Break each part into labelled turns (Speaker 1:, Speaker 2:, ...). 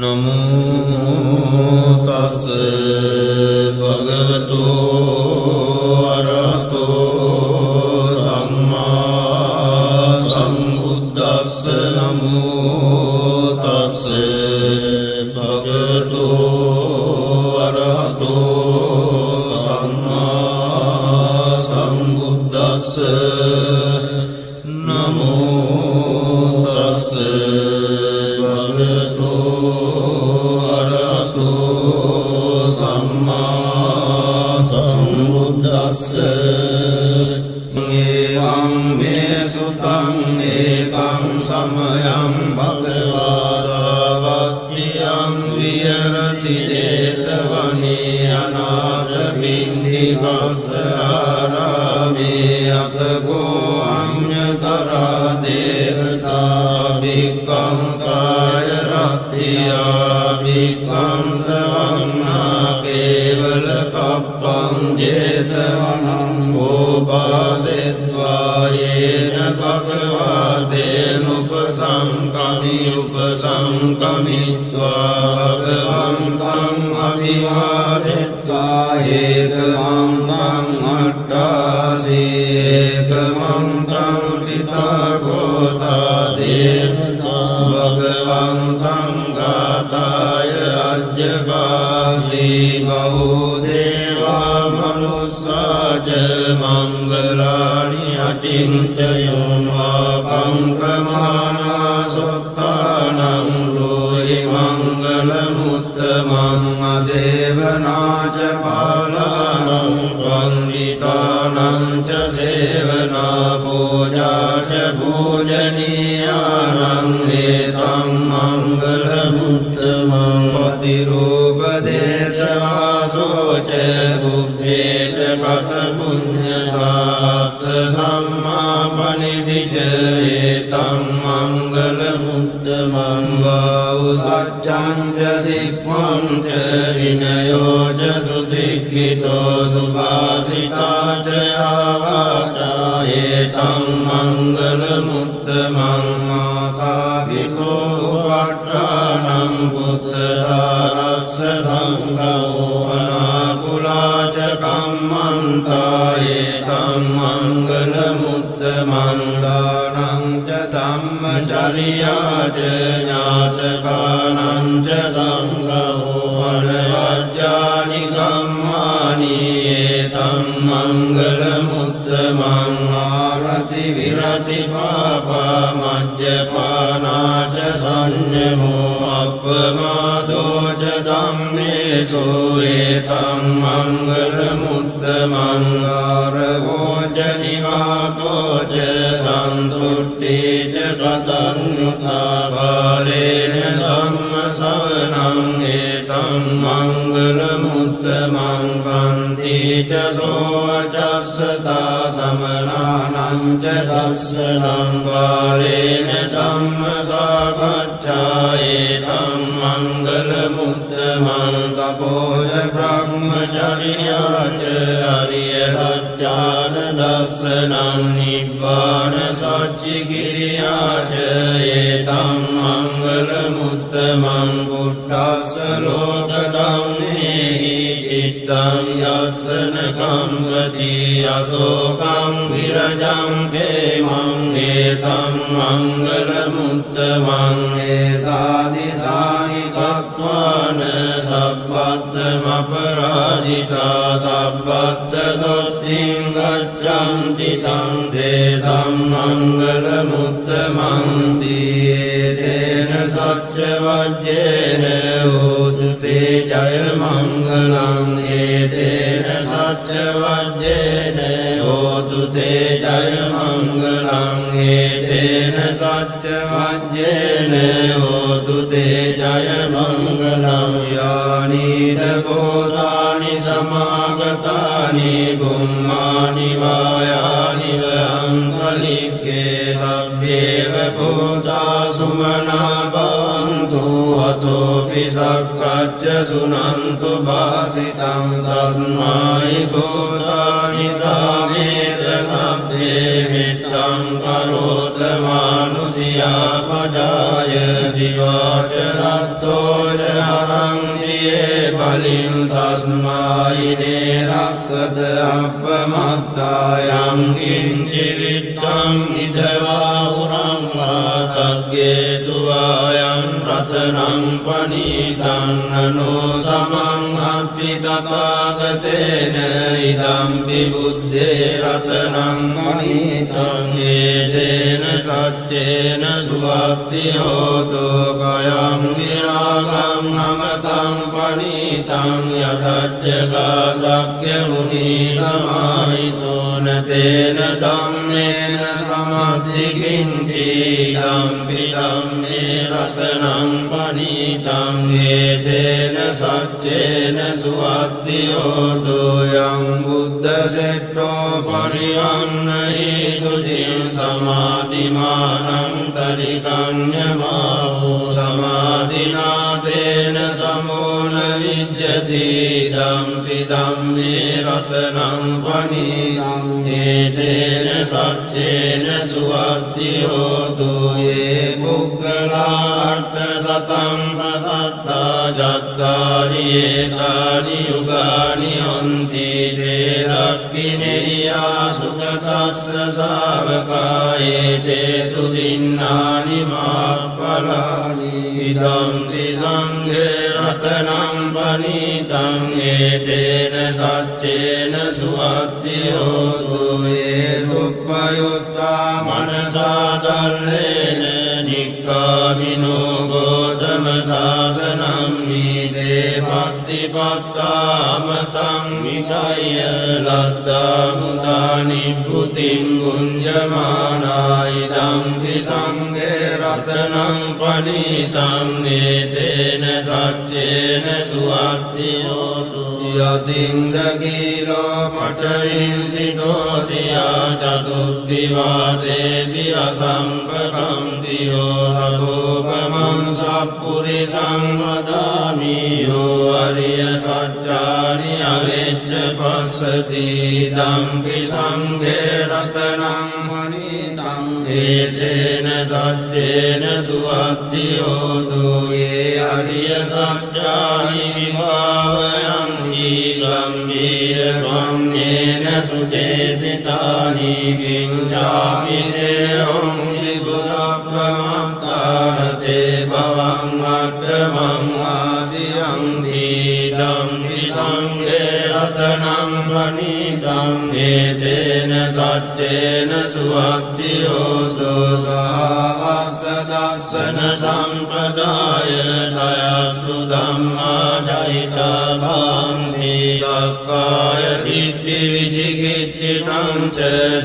Speaker 1: नमो तस्से भगवतो अरहतो सम्मा सम्बुद्धस्से नमो तस्से भगवतो अरहतो सम्मा सम्बुद्धस्से नमो तस्से एवं मे सुतं एकं समयं भगवा सावत्यं विहरति जेतवने अनाथपिण्डिकस्यारामे अतको अन्यतरा देवता भिक्खं कायरत्या भिक्खं तवन्ना केवलकप्पं जेतवनं गोपादित्वा येन भगवतेनुपसंकमित्वा भगवन्तं अभिवादित्वा एकमन्त्रं अट्टासि एकमन्त्रं पिता गोता देवता भगवन्तं गाताय अज्जपासि बहुदेवा मनुष्या च मङ्गलानि अचिन्तयन् वापं प्रमाणा सुत्थानं ब्रूहि मङ्गलमुत्तमम् असेवना च बालानां पण्डितानां च सेवना पूजा च पूजनीयानां एतं मङ्गलमुत्तमम् पतिरूपदेशवासो च बुद्धे च कथपुण्यतात् सम्मापनिधि च एतं मङ्गलमुत्तमम् बहुसत्यं च शिवं च विनयो च सुशिक्षितो सुभाषिता च आवाचा एतं मङ्गलमुत्तमम् मातापितो पट्टानं पुत्रदारस्य सङ्गमो अनाकुला च कम्मन्ता एतं मङ्गलमुत्तमम् दानं च धम्मचर्या च ज्ञातकानां च सङ्गमो अनवद्यानि कर्माणि एतं मङ्गलमुत्तमम् आरति विरति पापा मज्जपाना च संयमो अपमादो च धम्मेषु एतं मङ्गलमुत्तमम् गारवो च निवातो च सन्तुष्टि च कृतज्ञता फलेन धम्मश्रवणम् एतं मङ्गलमुत्तमम् कान्ति च सोवचस्सता समनानां च दर्शनं फलेन धम्मसागच्छा एतं मङ्गलमुत्तमम् तपो च ब्रह्मचर्या च हरियसच्चानदर्शनं निब्बाणसच्चिकिर्या च एतं मङ्गलमुत्तमम् बुद्धस्य लोकधम्मेहि चित्तं यस्सनकं प्रति अशोकं विरजं क्षेमम् एतं मङ्गलमुत्तमम् एतादृशानि कृत्वान सब्बद्धमपराजिता सब्बद्धशुद्धिं गच्छन्ति तं तेषां मङ्गलमुत्तमम् तेन सत्यवज्रेण होतु ते जयमङ्गलम् एतेन सत्यवज्रेण होतु ते जयमङ्गलम् एतेन सत्यवज्रेण होतु ते जयमङ्गलम् यानि भूतानि समागतानि भूमानि वायानि वहन्तलिके तव्येव भूता सुमना भवन्तु अतोऽपि सख्यश्च शृण्वन्तु भासितं तस्मै भूतानि तामेतनभ्ये वित्तं करोत मानुषिया पदाय दिवाचरत्तो च සතියේ බලින් තස්මායිනේ රක්කත අප්පමත්තායං කිංචි විත්තං ඉදවා උරංවා සග්ගේතු වායං රතනං පනීතං නනෝ සමං අත්ති තථාගතේන ඉදම්පි බුද්ධේ රතනං පනීතං ඒතේන සච්චේන සුවක්ති හෝතු කයං විරාගං අමතං පනීතං යතච්චගා සක්්‍ය මුනි සමාහිතෝන තේන ධම්මේන සමද්දි කිංචි ධම්පි ධම්මේ රතනං පනීතං ඒතේන සච්චේන සුවක්ති හෝතු යං බුද්ධ සෙට්ඨෝ පරිවන්නහි සුචින් සමාධිමානං තරිකඤ්ඤමාවෝ සමාධිනාදේන සමෝන විජ්ජති ධම්පි ධම්මේ රතනං පනීතං ඒතේන සච්චේන සුවක්ති හෝතු යේ පුග්ගලා අට්ඨ සතං පසත්තා ජත්තාරියේ තානි යුගානි හොන්ති තේ දක්ඛිනේයා සුගතස්ස සාවකායේ තේ සුදින්නානි මාප්පලානි ඉදම්පි සංඝේ රතනං පනීතං ඒතේන සච්චේන සුවක්ති හෝතු යේ සුප්පයුත්තා මනසා දල්ලේන නික්ඛාමිනෝ ගෝතම සාසනං මීදේ පත්තිපත්තාමතං විකය්‍ය ලද්දා මුදා නිබ්බුතිං ගුඤ්ජමානායි ධම්පි සංඝේ රතනං පනීතං ඒතේන සච්චේන සුවක්ති හෝතු යතින්ද කීලෝ පඨවින් සිතෝසියා චතුබ්බිවාදේපි අසම්පකම්ති යෝ තතෝපමං සප්පුරිසං වදාමි යෝ අරිය සත්‍යානි අවෙච්ච පස්සති ධම්පි සංඝේ රතනං පනීතං ඒතේන සච්චේන සුවක්ති හෝතු යේ අරිය සත්‍යානි විභාවයං ගම්භීර ත්වන්නේන සුදේසිතානි කිංචාපි දේවං බුද්ධප්‍රමත්තානතේ භවං අට්ඨමං ආදියං ධම්පි සංඝේ රතනං පනීතං ඒතේන සච්චේන සුවක්ති හෝතු ගාවස්ස දස්සන සම්පදාය දයස්තු ධම්මා ජහිතා භාන්ති සක්කාය දිට්ඨි විචිකිච්ඡිතං ච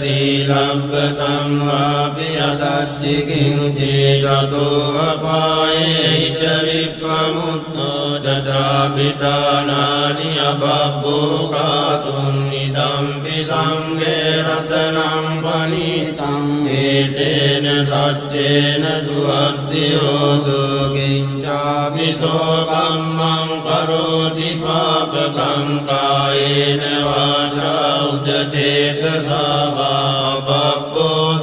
Speaker 1: සීලබ්බතං වාපි අදච්චි කිංචි චතෝ අපායේ ච විප්පමුත්තෝ චාපිතානානි අබබ්බෝ කාතුං ඉදම්පි සංඝේ රතනං පනීතං ඒතේන සච්චේන සුවක්ති හෝතු කිංචාපි සෝකම්මං කරෝති පාපකං කායේන වාචා උදචේතසා වා බබ්බෝ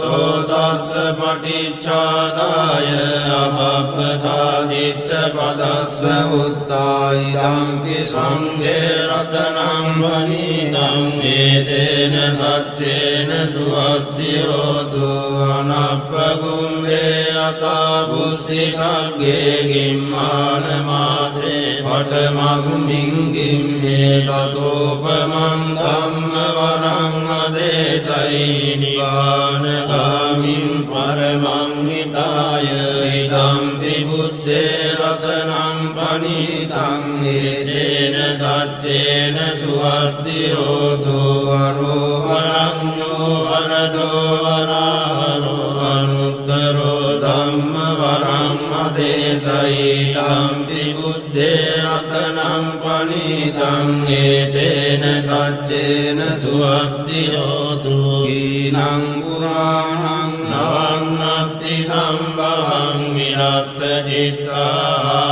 Speaker 1: තස්ස පටිච්චාදාය අබබ්බතා දිට්ඨ පදස්ස උත්තායි ධම්පි සංඝේ රතනං පනීතං ඒතේන සච්චේන සුවක්ති හෝතු අනප්පගුම්බේ අතා බුස්සිකග්ගේ ගිම්මාන මාසේ පඨමස්මින් ගිම්මේ තතෝපමං ධම්ම වරං අදේශයි නිවානගාමින් පරමං හිතාය ඉදම්පි බුද්ධේ රතනං පනීතං ඒතේන සච්චේන සුවක්ති හෝතු අරෝහරඤ්ඤෝ වරදෝ වරාහරෝ අනුත්තරෝ ධම්ම වරං අදේශයි ධම්පි බුද්ධේ රතනං පනීතං ඒතේන සච්චේන සුවක්ති හෝතු කීනං පුරාණං නවං නත්ති සම්භවං විරත්ත චිත්තායතිගේ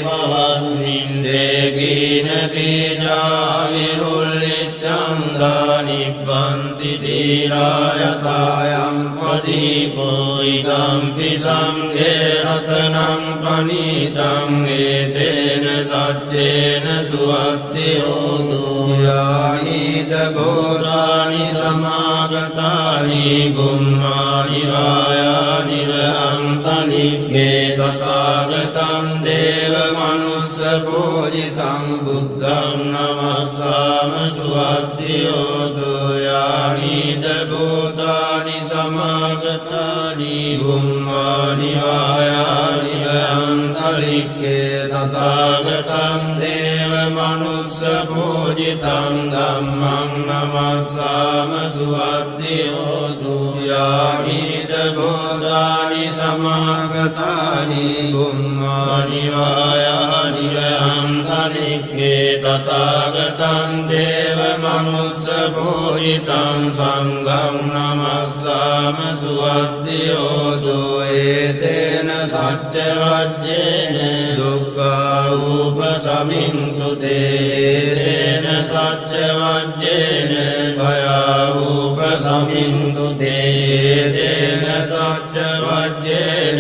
Speaker 1: භවස්මින් දේගීන බීජා විරුල්ලිච්ඡං දා නිබ්බන්ති දීරායතායං පදීපෝ ඉදම්පි සංඝේ රතනං ප්‍රණීතං ඒතේන සච්චේන සුවත්ති හෝතු යානිද බෝධානි සමාගතානි ගුම්මානි වායානි අන්තනික්ඛේ තථාගතං දේව මනුස්ස පූජිතං බුද්ධං නමස්සාම සුවත්ති හෝතු යානිද බෝධානි සමාගතානි ගුම්මානි වායානි අන්තනික්ඛේ තථාගතං දේව මනුස්ස පූජිතං ධම්මං නමස්සාම සුවත්ති හෝතු යානිද බෝධානි සමාගතානි ගුම්මානි වායානි අන්තනික්ඛේ තථාගතං දේව මනුස්ස පූජිතං සංඝං නමස්සාම සුවත්ති හෝතු ඒතේන සච්ච වජ්ජේන දුක්ඛා උපසමින්තු තේන සච්ච වජ්ජේන භයා උපසමින්තු තේන සච්ච වජ්ජේන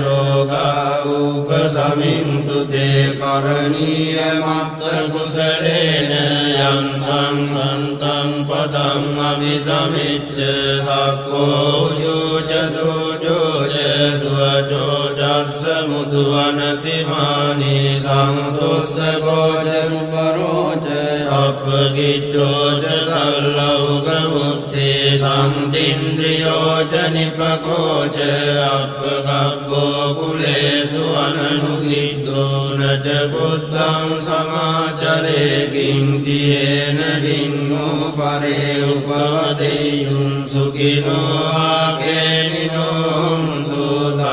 Speaker 1: රෝගා උපසමින්තු තේ කරණීය මත්ත කුසලේන යන්තං සන්තං පදං අபிසමිච්ඡ සක්ඛෝ යෝජ දෝජෝජ දුවචෝ චස්ස මුදුවනතිමානි සමුදොස්ස භෝජ සුපරෝච අපගිච්ඡෝච සල්ලෞක මුත්තේ සම්තින්ද්‍රියෝච නිපකෝච අපගබ්බෝ කුලේසු අනනුගිද්දෝ නච බුද්ධං සමාචරේ කිංතියේන වින්නෝ පරේ උපවදෙයුං සුඛිනෝ ආකේමිනෝ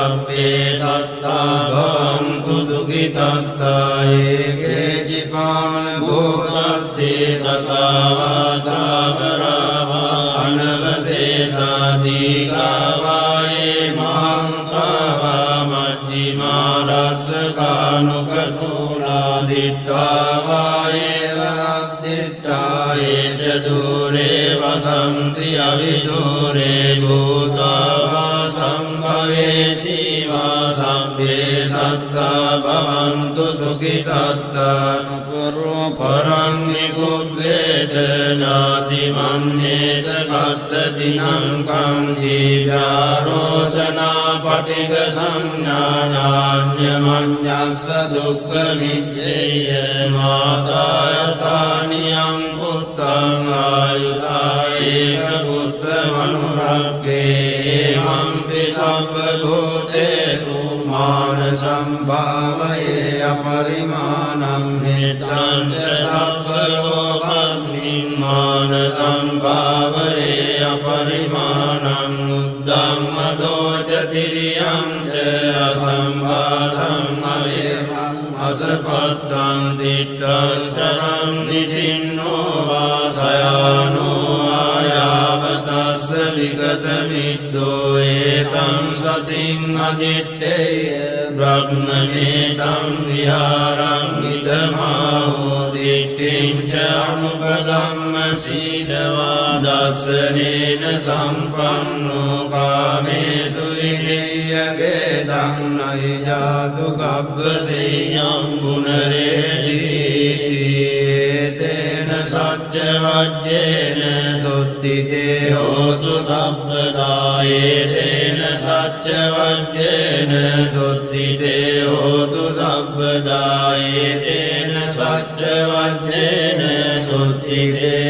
Speaker 1: සබ්බේ සත්තා භවන්තු සුඛිතත්තා ඒකේචිපාන භූතත්තේ දසාවාදාවරාවා අනවසේසාදීගාවායේ මහන්තාවා මජ්ජිමා රස්සකානුකතෝලා දිට්ඨාවායේව අද්දිට්ඨායේච දූරේ වසන්ති අවිදූරේ භූතාවා සංභවේසීවා සබ්බේ සත්තා භවන්තු සුඛිතත්තා පරං නිකුබ්බේත නාති මන්නේත කත්තතිනං කං දීව්‍යාරෝසනා පටිග සංඥානාඤ්ඤමඤ්ඤස්ස දුක්ඛ මිච්ඡේය මාතායතානියං පුත්තං ආයුතායේක පුත්ත මනුරක්ඛේ මම්පි සබ්බ භූතේසු මාන සම්භාවයේ අපරිමාණං මෙත්තං සබ්බ ලෝකස්මින් මාන සම්භාවයේ අපරිමාණං උද්දං මදෝච තිරියං ච අසම්භාතං අවේවං අසපත්තං දිට්ඨං චරං නිසින්නෝ වාසයානෝ ආයාවතස්ස විගත මිද්දෝ ඒතං සතින් අදිත්තේය බ්‍රහ්මමේතං විහාරං ඉදමාහෝ දිට්ඨිං ච අනුපගම්ම සීලවා දස්සනේන සම්පන්නෝ කාමේසු විනය්‍යගේ දන්නයි ජාතු ගබ්බසේයං පුනරේදීති තේන සච්ච වජ්ජේන සුත්තිතේ හෝතු සබ්බදායේ තේන සච්ච වජ්ජේන සුත්තිතේ හෝතු සබ්බදායේ තේන සච්ච වජ්ජේන සුත්තිතේ